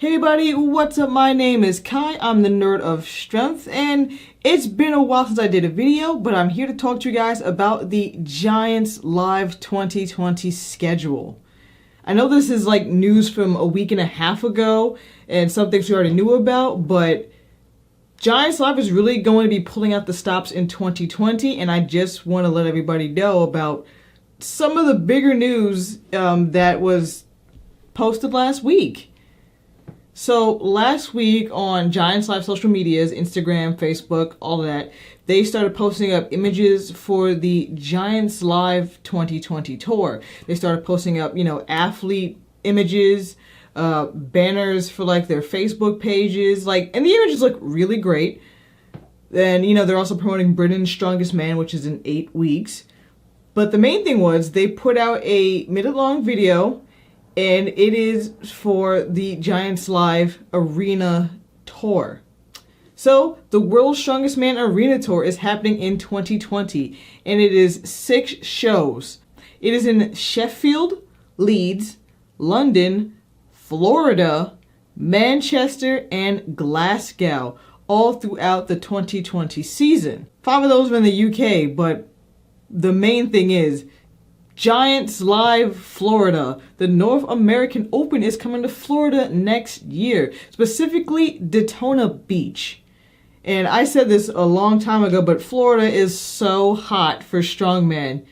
Hey everybody, what's up? My name is Kai, I'm the nerd of strength, and it's been a while since I did a video, but I'm here to talk to you guys about the Giants Live 2020 schedule. I know this is like news from a week and a half ago, and some things we already knew about, but Giants Live is really going to be pulling out the stops in 2020, and I just want to let everybody know about some of the bigger news that was posted last week. So last week on Giants Live social medias, Instagram, Facebook, all of that, they started posting up images for the Giants Live 2020 tour. They started posting up, athlete images, banners for like their Facebook pages, and the images look really great. And, they're also promoting Britain's Strongest Man, which is in 8 weeks. But the main thing was they put out a minute-long video, and it is for the Giants Live Arena Tour. So, the World's Strongest Man Arena Tour is happening in 2020, and it is 6 shows. It is in Sheffield, Leeds, London, Florida, Manchester, and Glasgow, all throughout the 2020 season. 5 of those are in the UK, but the main thing is Giants Live Florida. The North American Open is coming to Florida next year, specifically Daytona Beach. And I said this a long time ago, but Florida is so hot for strongman.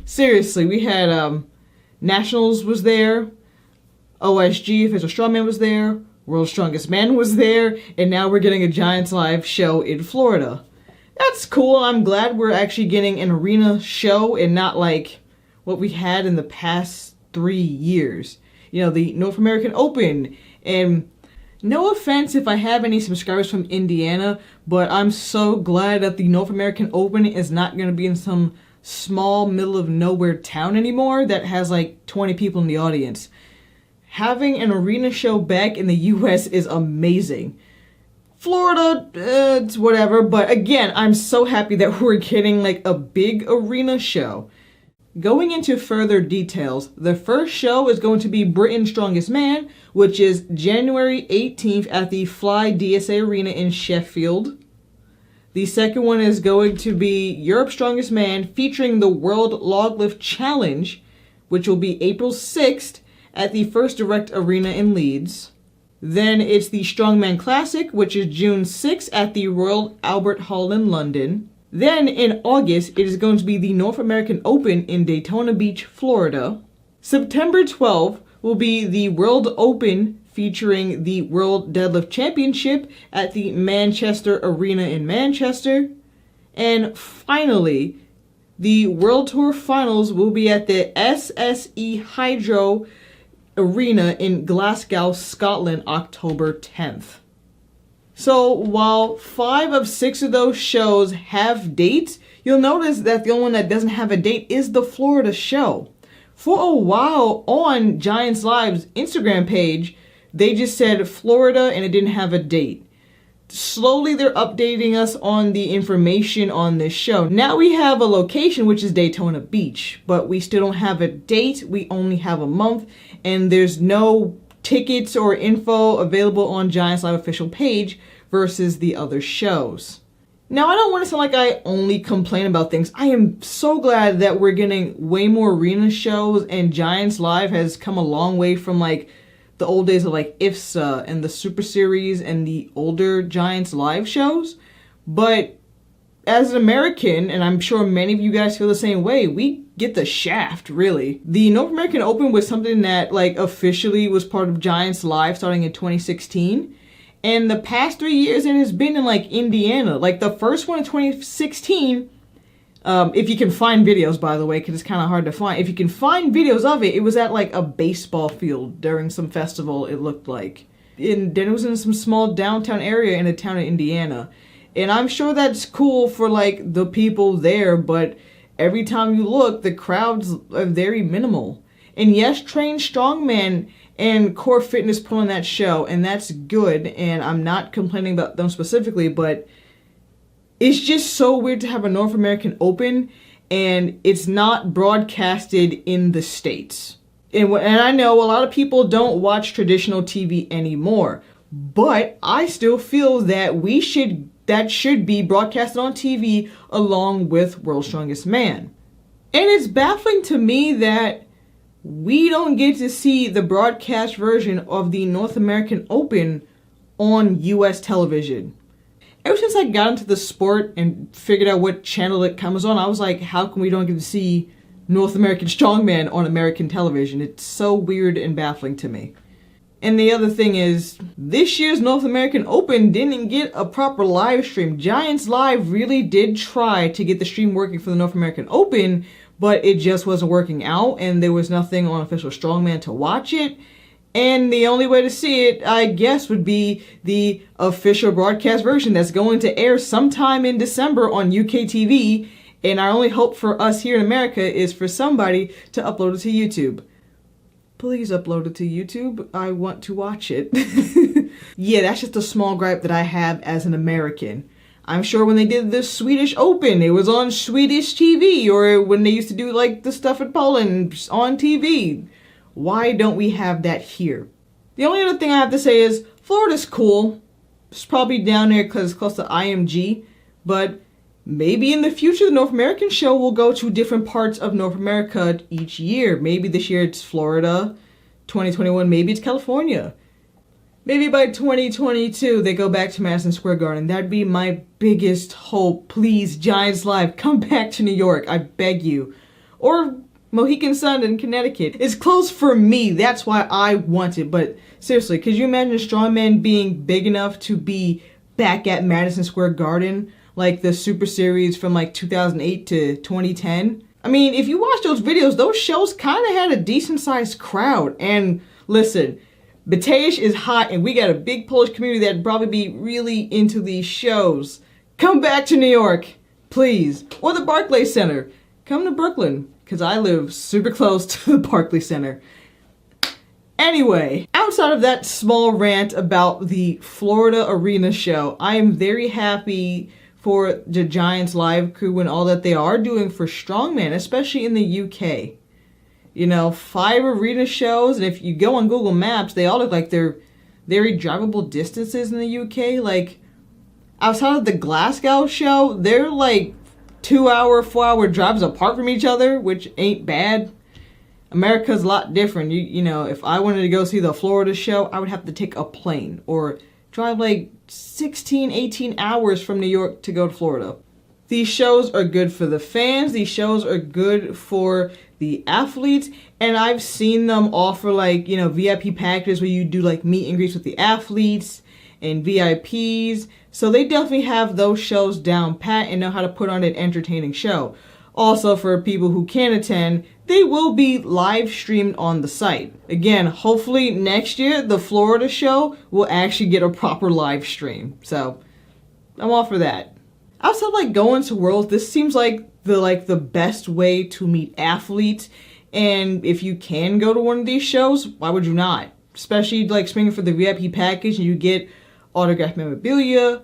Seriously, we had Nationals was there, OSG, Official Strongman was there, World's Strongest Man was there, and now we're getting a Giants Live show in Florida. That's cool. I'm glad we're actually getting an arena show and not like what we had in the past 3 years. The North American Open. And no offense if I have any subscribers from Indiana, but I'm so glad that the North American Open is not going to be in some small middle of nowhere town anymore that has like 20 people in the audience. Having an arena show back in the US is amazing. Florida, it's whatever, but again, I'm so happy that we're getting like a big arena show. Going into further details, the first show is going to be Britain's Strongest Man, which is January 18th at the Fly DSA Arena in Sheffield. The second one is going to be Europe's Strongest Man, featuring the World Log Lift Challenge, which will be April 6th at the First Direct Arena in Leeds. Then it's the Strongman Classic, which is June 6th at the Royal Albert Hall in London. Then in August, it is going to be the North American Open in Daytona Beach, Florida. September 12th will be the World Open featuring the World Deadlift Championship at the Manchester Arena in Manchester. And finally, the World Tour Finals will be at the SSE Hydro Arena in Glasgow, Scotland, October 10th. So while 5 of 6 of those shows have dates, you'll notice that the only one that doesn't have a date is the Florida show. For a while on Giants Live's Instagram page, they just said Florida and it didn't have a date. Slowly they're updating us on the information on this show. Now we have a location, which is Daytona Beach, but we still don't have a date. We only have a month, and there's no tickets or info available on Giants Live official page versus the other shows. Now, I don't want to sound like I only complain about things. I am so glad that we're getting way more arena shows, and Giants Live has come a long way from like the old days of like IFSA and the Super Series and the older Giants Live shows. But as an American, and I'm sure many of you guys feel the same way, we get the shaft, really. The North American Open was something that officially was part of Giants Live starting in 2016. And the past 3 years it has been in Indiana. The first one in 2016, if you can find videos, by the way, because it's kind of hard to find. If you can find videos of it, it was at a baseball field during some festival, it looked like. And then it was in some small downtown area in a town in Indiana. And I'm sure that's cool for the people there, but every time you look, the crowds are very minimal. And yes, Train Strongman and Core Fitness put on that show, and that's good, and I'm not complaining about them specifically, but it's just so weird to have a North American Open, and it's not broadcasted in the States. And I know a lot of people don't watch traditional TV anymore, but I still feel that that should be broadcasted on TV along with World's Strongest Man. And it's baffling to me that we don't get to see the broadcast version of the North American Open on US television. Ever since I got into the sport and figured out what channel it comes on, I was like, how come we don't get to see North American Strongman on American television? It's so weird and baffling to me. And the other thing is, this year's North American Open didn't get a proper live stream. Giants Live really did try to get the stream working for the North American Open, but it just wasn't working out, and there was nothing on Official Strongman to watch it. And the only way to see it, I guess, would be the official broadcast version that's going to air sometime in December on UK TV. And our only hope for us here in America is for somebody to upload it to YouTube. Please upload it to YouTube. I want to watch it. Yeah, that's just a small gripe that I have as an American. I'm sure when they did the Swedish Open, it was on Swedish TV, or when they used to do like the stuff in Poland on TV. Why don't we have that here? The only other thing I have to say is Florida's cool. It's probably down there because it's close to IMG, but maybe in the future the North American show will go to different parts of North America each year. Maybe this year it's Florida, 2021 maybe it's California. Maybe by 2022 they go back to Madison Square Garden. That'd be my biggest hope. Please, Giants Live, come back to New York, I beg you. Or Mohegan Sun in Connecticut. It's close for me, that's why I want it. But seriously, could you imagine Strongman being big enough to be back at Madison Square Garden? Like the Super Series from like 2008 to 2010. I mean, if you watch those videos, those shows kind of had a decent sized crowd. And listen, Bateish is hot and we got a big Polish community that'd probably be really into these shows. Come back to New York, please. Or the Barclays Center. Come to Brooklyn, because I live super close to the Barclays Center. Anyway, outside of that small rant about the Florida Arena show, I am very happy for the Giants Live crew and all that they are doing for Strongman, especially in the UK. You know, 5 arena shows, and if you go on Google Maps, they all look like they're very drivable distances in the UK. Like, outside of the Glasgow show, they're like 2-hour, 4-hour drives apart from each other, which ain't bad. America's a lot different. You know, if I wanted to go see the Florida show, I would have to take a plane or drive like 16, 18 hours from New York to go to Florida. These shows are good for the fans. These shows are good for the athletes. And I've seen them offer like, you know, VIP packages where you do like meet and greets with the athletes and VIPs. So they definitely have those shows down pat and know how to put on an entertaining show. Also, for people who can't attend, they will be live streamed on the site. Again, hopefully next year, the Florida show will actually get a proper live stream. So, I'm all for that. Outside like going to Worlds, this seems like the best way to meet athletes. And if you can go to one of these shows, why would you not? Especially like spending for the VIP package and you get autographed memorabilia.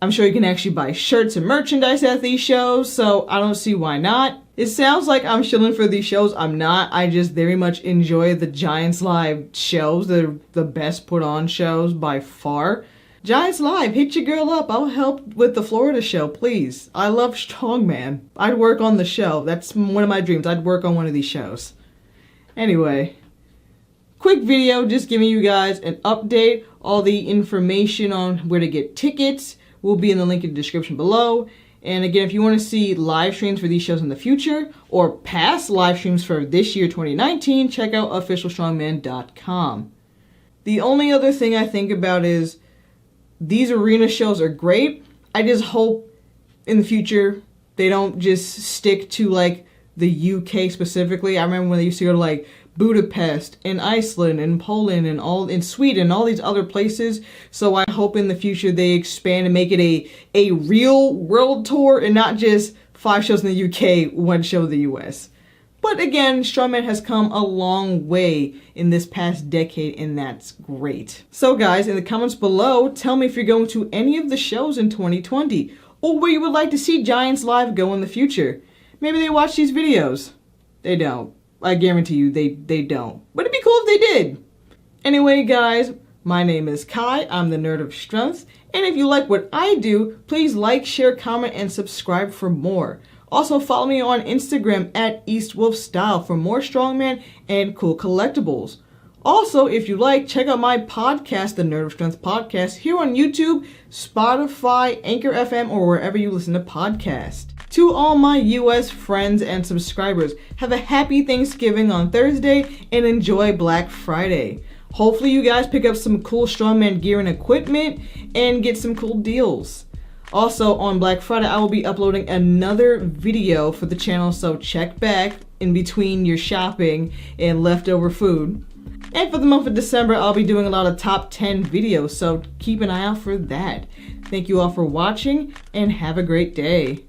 I'm sure you can actually buy shirts and merchandise at these shows, so I don't see why not. It sounds like I'm shilling for these shows. I'm not. I just very much enjoy the Giants Live shows. They're the best put on shows by far. Giants Live, hit your girl up. I'll help with the Florida show, please. I love Strongman. I'd work on the show. That's one of my dreams. I'd work on one of these shows. Anyway, quick video just giving you guys an update. All the information on where to get tickets will be in the link in the description below. And again, if you want to see live streams for these shows in the future or past live streams for this year, 2019, check out officialstrongman.com. The only other thing I think about is these arena shows are great. I just hope in the future they don't just stick to like the UK specifically. I remember when they used to go to like Budapest and Iceland and Poland and all in Sweden, all these other places. So I hope in the future they expand and make it a real world tour and not just 5 shows in the UK, 1 show in the US. But again, Strongman has come a long way in this past decade, and that's great. So guys, in the comments below, tell me if you're going to any of the shows in 2020 or where you would like to see Giants Live go in the future. Maybe they watch these videos. They don't. I guarantee you they don't. But it'd be cool if they did. Anyway, guys, my name is Kai. I'm the Nerd of Strength. And if you like what I do, please like, share, comment, and subscribe for more. Also, follow me on Instagram at EastWolfStyle for more strongman and cool collectibles. Also, if you like, check out my podcast, the Nerd of Strength Podcast, here on YouTube, Spotify, Anchor FM, or wherever you listen to podcasts. To all my US friends and subscribers, have a happy Thanksgiving on Thursday and enjoy Black Friday. Hopefully you guys pick up some cool strongman gear and equipment and get some cool deals. Also, on Black Friday, I will be uploading another video for the channel, so check back in between your shopping and leftover food. And for the month of December, I'll be doing a lot of top 10 videos, so keep an eye out for that. Thank you all for watching, and have a great day.